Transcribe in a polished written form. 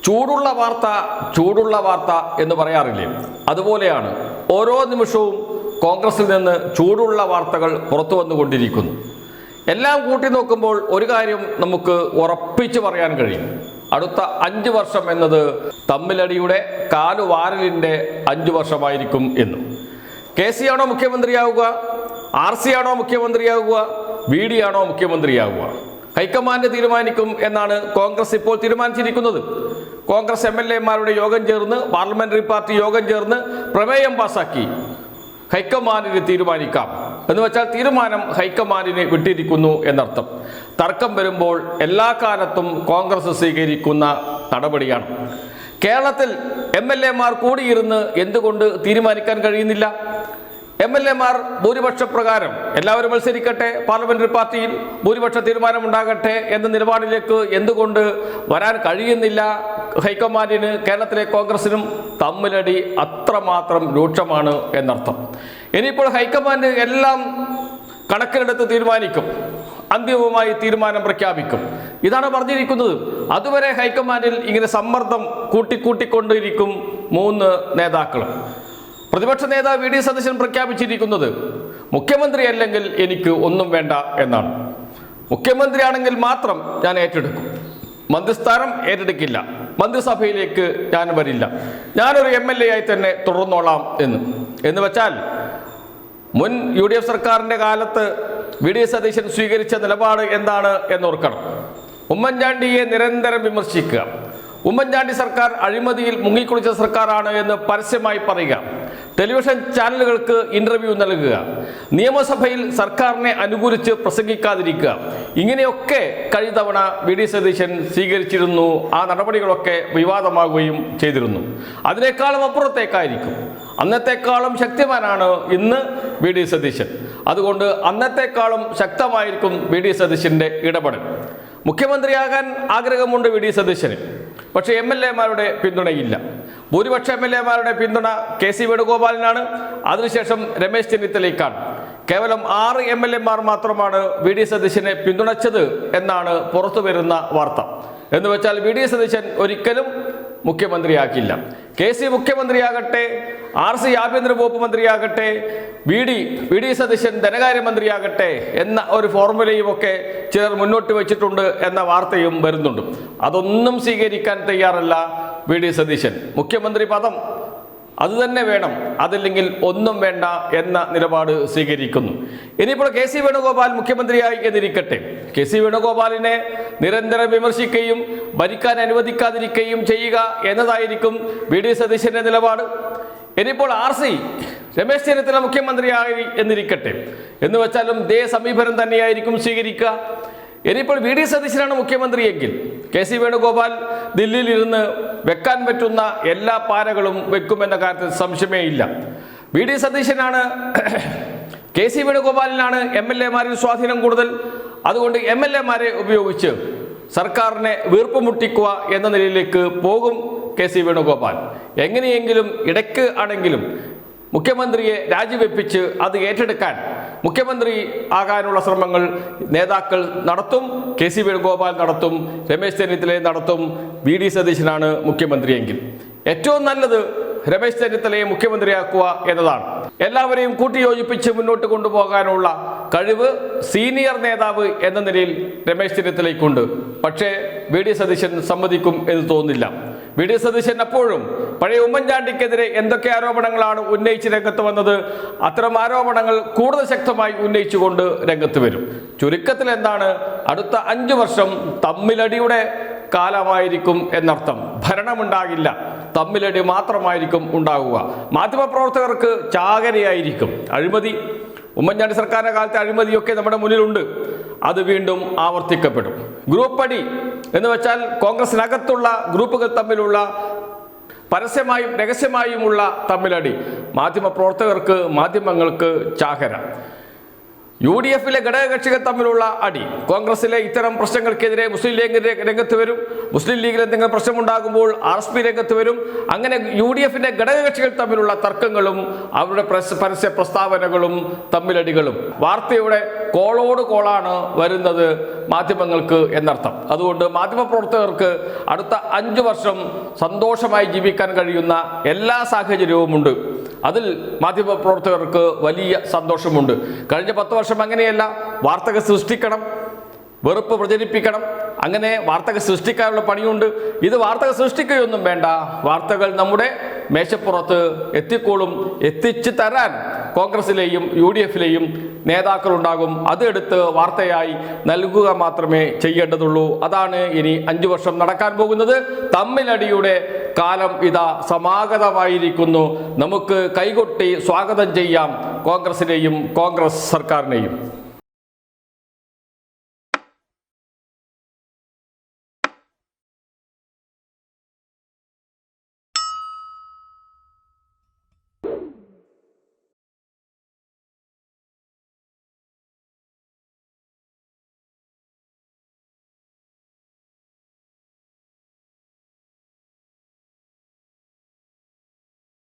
ചൂടുള്ള വാർത്ത എന്ന് പറയാറില്ലേ, അതുപോലെയാണ് ഓരോ നിമിഷവും കോൺഗ്രസിൽ നിന്ന് ചൂടുള്ള വാർത്തകൾ പുറത്തു വന്നുകൊണ്ടിരിക്കുന്നു. എല്ലാം കൂട്ടി നോക്കുമ്പോൾ ഒരു കാര്യം നമുക്ക് ഉറപ്പിച്ചു പറയാൻ കഴിയും. അടുത്ത 5 വർഷം എന്നത് തമ്മിലടിയുടെ കാലുവാരലിൻ്റെ 5 വർഷമായിരിക്കും എന്നും. KC ആണോ മുഖ്യമന്ത്രിയാവുക, RC ആണോ മുഖ്യമന്ത്രിയാവുക, VD ആണോ മുഖ്യമന്ത്രിയാവുക? ഹൈക്കമാൻഡ് തീരുമാനിക്കും എന്നാണ് കോൺഗ്രസ് ഇപ്പോൾ തീരുമാനിച്ചിരിക്കുന്നത്. കോൺഗ്രസ് MLA-മാരുടെ യോഗം ചേർന്ന്, പാർലമെന്ററി പാർട്ടി യോഗം ചേർന്ന് പ്രമേയം പാസാക്കി ഹൈക്കമാൻഡിന് തീരുമാനിക്കാം എന്ന് വെച്ചാൽ തീരുമാനം ഹൈക്കമാൻഡിന് വിട്ടിരിക്കുന്നു എന്നർത്ഥം. തർക്കം വരുമ്പോൾ എല്ലാ കാലത്തും കോൺഗ്രസ് സ്വീകരിക്കുന്ന നടപടിയാണ്. കേരളത്തിൽ MLA-മാർ കൂടിയിരുന്ന് എന്തുകൊണ്ട് തീരുമാനിക്കാൻ കഴിയുന്നില്ല? MLA-മാർ ഭൂരിപക്ഷ പ്രകാരം എല്ലാവരും മത്സരിക്കട്ടെ, പാർലമെന്ററി പാർട്ടിയിൽ ഭൂരിപക്ഷ തീരുമാനം ഉണ്ടാകട്ടെ എന്ന നിലപാടിലേക്ക് എന്തുകൊണ്ട് വരാൻ കഴിയുന്നില്ല ഹൈക്കമാൻഡിന്? കേരളത്തിലെ കോൺഗ്രസിനും തമ്മിലടി അത്രമാത്രം രൂക്ഷമാണ് എന്നർത്ഥം. ഇനിയിപ്പോൾ ഹൈക്കമാൻഡ് എല്ലാം കണക്കിലെടുത്ത് തീരുമാനിക്കും, അന്തിമമായി തീരുമാനം പ്രഖ്യാപിക്കും, ഇതാണ് പറഞ്ഞിരിക്കുന്നത്. അതുവരെ ഹൈക്കമാൻഡിൽ ഇങ്ങനെ സമ്മർദ്ദം കൂട്ടിക്കൊണ്ടിരിക്കും 3 നേതാക്കളും. പ്രതിപക്ഷ നേതാവ് VD സതീശൻ പ്രഖ്യാപിച്ചിരിക്കുന്നത് മുഖ്യമന്ത്രി അല്ലെങ്കിൽ എനിക്ക് ഒന്നും വേണ്ട എന്നാണ്. മുഖ്യമന്ത്രിയാണെങ്കിൽ മാത്രം ഞാൻ ഏറ്റെടുക്കും, മന്ത്രിസ്ഥാനം ഏറ്റെടുക്കില്ല, മന്ത്രിസഭയിലേക്ക് ഞാൻ വരില്ല, ഞാനൊരു MLA ആയി തന്നെ തുടർന്നോളാം എന്ന് വെച്ചാൽ മുൻ UDF സർക്കാരിൻ്റെ കാലത്ത് VD സതീശൻ സ്വീകരിച്ച നിലപാട് എന്താണ് എന്നോർക്കണം. ഉമ്മൻചാണ്ടിയെ നിരന്തരം വിമർശിക്കുക, ഉമ്മൻചാണ്ടി സർക്കാർ അഴിമതിയിൽ മുങ്ങിക്കുളിച്ച സർക്കാരാണ് എന്ന് പരസ്യമായി പറയുക, ടെലിവിഷൻ ചാനലുകൾക്ക് ഇന്റർവ്യൂ നൽകുക, നിയമസഭയിൽ സർക്കാരിനെ അനുകൂലിച്ച് പ്രസംഗിക്കാതിരിക്കുക, ഇങ്ങനെയൊക്കെ കഴിഞ്ഞ തവണ VD സതീശൻ സ്വീകരിച്ചിരുന്നു. ആ നടപടികളൊക്കെ വിവാദമാകുകയും ചെയ്തിരുന്നു. അതിനേക്കാളും അപ്പുറത്തേക്കായിരിക്കും, അന്നത്തെക്കാളും ശക്തിമാനാണ് ഇന്ന് VD സതീശൻ. അതുകൊണ്ട് അന്നത്തെക്കാളും ശക്തമായിരിക്കും VD സതീശൻ്റെ ഇടപെടൽ. മുഖ്യമന്ത്രിയാകാൻ ആഗ്രഹമുണ്ട് VD സതീശന്, പക്ഷേ MLA-മാരുടെ പിന്തുണയില്ല. ഭൂരിപക്ഷ MLA-മാരുടെ പിന്തുണ KC വേണുഗോപാലിനാണ്, അതിനുശേഷം രമേശ് ചെന്നിത്തലയ്ക്കാണ്. കേവലം 6 MLA-മാർ മാത്രമാണ് VD സതീശനെ പിന്തുണച്ചത് എന്നാണ് പുറത്തു വരുന്ന വാർത്ത. എന്ന് വെച്ചാൽ VD സതീശൻ ഒരിക്കലും മുഖ്യമന്ത്രിയാക്കില്ല. KC മുഖ്യമന്ത്രിയാകട്ടെ, RC ആഭ്യന്തര വകുപ്പ് മന്ത്രിയാകട്ടെ, VD സതീശൻ ധനകാര്യമന്ത്രിയാകട്ടെ എന്ന ഒരു ഫോർമുലയും ഒക്കെ ചിലർ മുന്നോട്ട് വെച്ചിട്ടുണ്ട് എന്ന വാർത്തയും വരുന്നുണ്ട്. അതൊന്നും സ്വീകരിക്കാൻ തയ്യാറല്ല VD സതീശൻ. മുഖ്യമന്ത്രി പദം അതുതന്നെ വേണം, അതില്ലെങ്കിൽ ഒന്നും വേണ്ട എന്ന നിലപാട് സ്വീകരിക്കുന്നു. ഇനിയിപ്പോൾ KC വേണുഗോപാൽ മുഖ്യമന്ത്രിയായി എന്നിരിക്കട്ടെ, KC വേണുഗോപാലിനെ നിരന്തരം വിമർശിക്കുകയും ഭരിക്കാൻ അനുവദിക്കാതിരിക്കുകയും ചെയ്യുക എന്നതായിരിക്കും VD സതീശന്റെ നിലപാട്. ഇനിയിപ്പോൾ RC രമേശ് ചെന്നിത്തല മുഖ്യമന്ത്രിയായി എന്നിരിക്കട്ടെ, എന്ന് വെച്ചാലും ഇതേ സമീപനം തന്നെയായിരിക്കും സ്വീകരിക്കുക. ഇനിയിപ്പോൾ VD സതീശനാണ് മുഖ്യമന്ത്രിയെങ്കിൽ KC വേണുഗോപാൽ ദില്ലിയിൽ ഇരുന്ന് വെക്കാൻ പറ്റുന്ന എല്ലാ പാരകളും വെക്കുമെന്ന കാര്യത്തിൽ സംശയമേ ഇല്ല. VD സതീശനാണ്, KC വേണുഗോപാലിനാണ് MLA-മാരിൽ സ്വാധീനം കൂടുതൽ. അതുകൊണ്ട് MLA-മാരെ ഉപയോഗിച്ച് സർക്കാരിനെ വീർപ്പുമുട്ടിക്കുക എന്ന നിലയിലേക്ക് പോകും KC വേണുഗോപാൽ. എങ്ങനെയെങ്കിലും ഇടയ്ക്ക് ആണെങ്കിലും മുഖ്യമന്ത്രിയെ രാജിവെപ്പിച്ച് അത് ഏറ്റെടുക്കാൻ മുഖ്യമന്ത്രി ആകാനുള്ള ശ്രമങ്ങൾ നേതാക്കൾ നടത്തും. KC വേണുഗോപാൽ നടത്തും, രമേശ് ചെന്നിത്തല നടത്തും. VD സതീശനാണ് മുഖ്യമന്ത്രിയെങ്കിൽ ഏറ്റവും നല്ലത് രമേശ് ചെന്നിത്തലയെ മുഖ്യമന്ത്രിയാക്കുക എന്നതാണ്. എല്ലാവരെയും കൂട്ടിയോജിപ്പിച്ച് മുന്നോട്ട് കൊണ്ടുപോകാനുള്ള കഴിവ് സീനിയർ നേതാവ് എന്ന നിലയിൽ രമേശ് ചെന്നിത്തലയ്ക്കുണ്ട്. പക്ഷേ VD സതീശൻ സമ്മതിക്കും എന്ന് തോന്നുന്നില്ല. VD സതീശൻ അപ്പോഴും പഴയ ഉമ്മൻചാണ്ടിക്കെതിരെ എന്തൊക്കെ ആരോപണങ്ങളാണ് ഉന്നയിച്ച് രംഗത്ത് വന്നത്, അത്തരം ആരോപണങ്ങൾ കൂടുതൽ ശക്തമായി ഉന്നയിച്ചുകൊണ്ട് രംഗത്ത് വരും. ചുരുക്കത്തിൽ എന്താണ്, അടുത്ത 5 വർഷം തമ്മിലടിയുടെ കാലമായിരിക്കും എന്നർത്ഥം. ഭരണമുണ്ടാകില്ല, തമ്മിലടി മാത്രമായിരിക്കും ഉണ്ടാകുക. മാധ്യമപ്രവർത്തകർക്ക് ചാകരയായിരിക്കും അഴിമതി. ഉമ്മൻചാണ്ടി സർക്കാരിൻ്റെ കാലത്തെ അഴിമതിയൊക്കെ നമ്മുടെ മുന്നിലുണ്ട്, അത് വീണ്ടും ആവർത്തിക്കപ്പെടും. ഗ്രൂപ്പ് അടി എന്ന് വെച്ചാൽ കോൺഗ്രസിനകത്തുള്ള ഗ്രൂപ്പുകൾ തമ്മിലുള്ള പരസ്യമായും രഹസ്യമായുമുള്ള തമ്മിലടി. മാധ്യമപ്രവർത്തകർക്ക്, മാധ്യമങ്ങൾക്ക് ചാകര. UDF-ലെ ഘടകകക്ഷികൾ തമ്മിലുള്ള അടി, കോൺഗ്രസിലെ ഇത്തരം പ്രശ്നങ്ങൾക്കെതിരെ മുസ്ലിം ലീഗ് രംഗത്ത് വരും, മുസ്ലിം ലീഗിൽ എന്തെങ്കിലും പ്രശ്നമുണ്ടാകുമ്പോൾ RSP രംഗത്ത് വരും. അങ്ങനെ UDF-ന്റെ ഘടകകക്ഷികൾ തമ്മിലുള്ള തർക്കങ്ങളും അവരുടെ പരസ്യ പ്രസ്താവനകളും തമ്മിലടികളും വാർത്തയുടെ കോളോട് കോളാണ് വരുന്നത് മാധ്യമങ്ങൾക്ക് എന്നർത്ഥം. അതുകൊണ്ട് മാധ്യമപ്രവർത്തകർക്ക് അടുത്ത 5 വർഷം സന്തോഷമായി ജീവിക്കാൻ കഴിയുന്ന എല്ലാ സാഹചര്യവുമുണ്ട്. അതിൽ മാധ്യമപ്രവർത്തകർക്ക് വലിയ സന്തോഷമുണ്ട്. കഴിഞ്ഞ 10 വർഷം അങ്ങനെയല്ല. വാർത്തകൾ സൃഷ്ടിക്കണം, വെറുപ്പ് പ്രചരിപ്പിക്കണം, അങ്ങനെ വാർത്തകൾ സൃഷ്ടിക്കാനുള്ള പണിയുണ്ട്. ഇത് വാർത്തകൾ സൃഷ്ടിക്കുകയൊന്നും വേണ്ട, വാർത്തകൾ നമ്മുടെ മേശപ്പുറത്ത് എത്തിക്കോളും. എത്തിച്ചു തരാൻ കോൺഗ്രസിലെയും UDF-ലെയും നേതാക്കളുണ്ടാകും. അതെടുത്ത് വാർത്തയായി നൽകുക മാത്രമേ ചെയ്യേണ്ടതുള്ളൂ. അതാണ് ഇനി 5 വർഷം നടക്കാൻ പോകുന്നത്. തമ്മിലടിയുടെ കാലം ഇതാ സമാഗതമായിരിക്കുന്നു. നമുക്ക് കൈകൊട്ടി സ്വാഗതം ചെയ്യാം കോൺഗ്രസിനെയും കോൺഗ്രസ് സർക്കാരിനെയും.